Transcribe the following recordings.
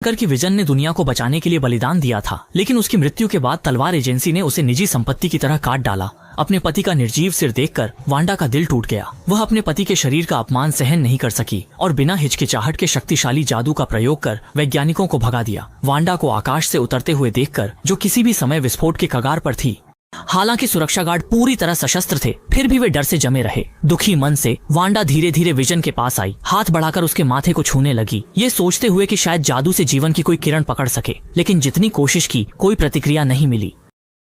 जानकर कि विजन ने दुनिया को बचाने के लिए बलिदान दिया था, लेकिन उसकी मृत्यु के बाद तलवार एजेंसी ने उसे निजी संपत्ति की तरह काट डाला। अपने पति का निर्जीव सिर देखकर वांडा का दिल टूट गया। वह अपने पति के शरीर का अपमान सहन नहीं कर सकी और बिना हिचकिचाहट के शक्तिशाली जादू का प्रयोग कर वैज्ञानिकों को भगा दिया। वांडा को आकाश से उतरते हुए देखकर, जो किसी भी समय विस्फोट के कगार पर थी। हालांकि सुरक्षा गार्ड पूरी तरह सशस्त्र थे, फिर भी वे डर से जमे रहे। दुखी मन से वांडा धीरे धीरे विजन के पास आई, हाथ बढ़ाकर उसके माथे को छूने लगी, ये सोचते हुए कि शायद जादू से जीवन की कोई किरण पकड़ सके। लेकिन जितनी कोशिश की, कोई प्रतिक्रिया नहीं मिली।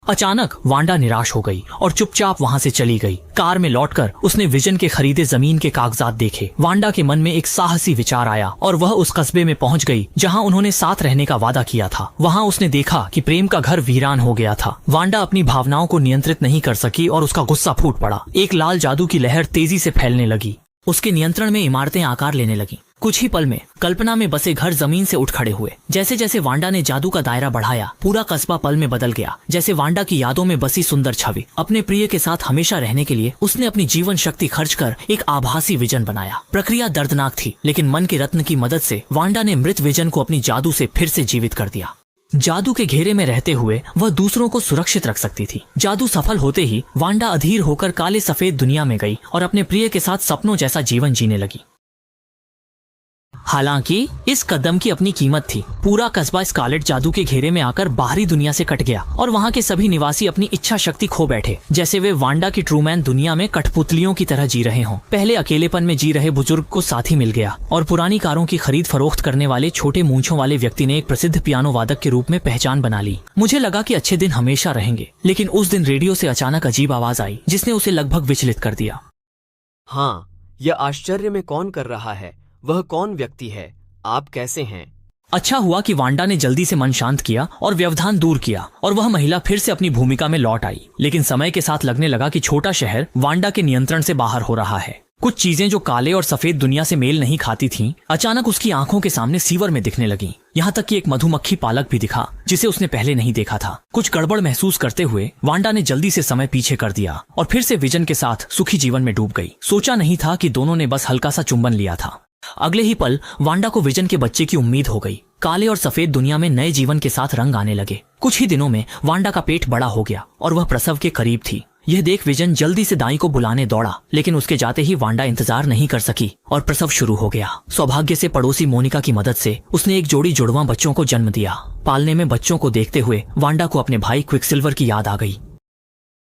अचानक वांडा निराश हो गई और चुपचाप वहां से चली गई। कार में लौटकर उसने विजन के खरीदे जमीन के कागजात देखे। वांडा के मन में एक साहसी विचार आया और वह उस कस्बे में पहुंच गई जहां उन्होंने साथ रहने का वादा किया था। वहां उसने देखा कि प्रेम का घर वीरान हो गया था। वांडा अपनी भावनाओं को नियंत्रित नहीं कर सकी और उसका गुस्सा फूट पड़ा। एक लाल जादू की लहर तेजी से फैलने लगी। उसके नियंत्रण में इमारतें आकार लेने लगीं। कुछ ही पल में कल्पना में बसे घर जमीन से उठ खड़े हुए। जैसे जैसे वांडा ने जादू का दायरा बढ़ाया, पूरा कस्बा पल में बदल गया। जैसे वांडा की यादों में बसी सुंदर छवि। अपने प्रिय के साथ हमेशा रहने के लिए उसने अपनी जीवन शक्ति खर्च कर एक आभासी विजन बनाया। प्रक्रिया दर्दनाक थी, लेकिन मन के रत्न की मदद से वांडा ने मृत विजन को अपनी जादू से फिर से जीवित कर दिया। जादू के घेरे में रहते हुए वह दूसरों को सुरक्षित रख सकती थी। जादू सफल होते ही वांडा अधीर होकर काले सफेद दुनिया में गई और अपने प्रिय के साथ सपनों जैसा जीवन जीने लगी। हालांकि इस कदम की अपनी कीमत थी। पूरा कस्बा स्कारलेट जादू के घेरे में आकर बाहरी दुनिया से कट गया और वहां के सभी निवासी अपनी इच्छा शक्ति खो बैठे, जैसे वे वांडा की ट्रूमैन दुनिया में कठपुतलियों की तरह जी रहे हों। पहले अकेलेपन में जी रहे बुजुर्ग को साथी मिल गया और पुरानी कारों की खरीद फरोख्त करने वाले छोटे मूंछों वाले व्यक्ति ने एक प्रसिद्ध पियानो वादक के रूप में पहचान बना ली। मुझे लगा कि अच्छे दिन हमेशा रहेंगे, लेकिन उस दिन रेडियो से अचानक अजीब आवाज आई जिसने उसे लगभग विचलित कर दिया। हाँ, यह आश्चर्य में कौन कर रहा है? वह कौन व्यक्ति है? आप कैसे हैं? अच्छा हुआ कि वांडा ने जल्दी से मन शांत किया और व्यवधान दूर किया और वह महिला फिर से अपनी भूमिका में लौट आई। लेकिन समय के साथ लगने लगा कि छोटा शहर वांडा के नियंत्रण से बाहर हो रहा है। कुछ चीजें जो काले और सफेद दुनिया से मेल नहीं खाती थीं, अचानक उसकी आंखों के सामने सीवर में दिखने लगीं। यहाँ तक कि एक मधुमक्खी पालक भी दिखा जिसे उसने पहले नहीं देखा था। कुछ गड़बड़ महसूस करते हुए वांडा ने जल्दी से समय पीछे कर दिया और फिर से विजन के साथ सुखी जीवन में डूब गई। सोचा नहीं था कि दोनों ने बस हल्का सा चुंबन लिया था। अगले ही पल वांडा को विजन के बच्चे की उम्मीद हो गई। काले और सफेद दुनिया में नए जीवन के साथ रंग आने लगे। कुछ ही दिनों में वांडा का पेट बड़ा हो गया और वह प्रसव के करीब थी। यह देख विजन जल्दी से दाई को बुलाने दौड़ा, लेकिन उसके जाते ही वांडा इंतजार नहीं कर सकी और प्रसव शुरू हो गया। सौभाग्य से पड़ोसी मोनिका की मदद से उसने एक जोड़ी जुड़वां बच्चों को जन्म दिया। पालने में बच्चों को देखते हुए वांडा को अपने भाई क्विकसिल्वर की याद आ गई।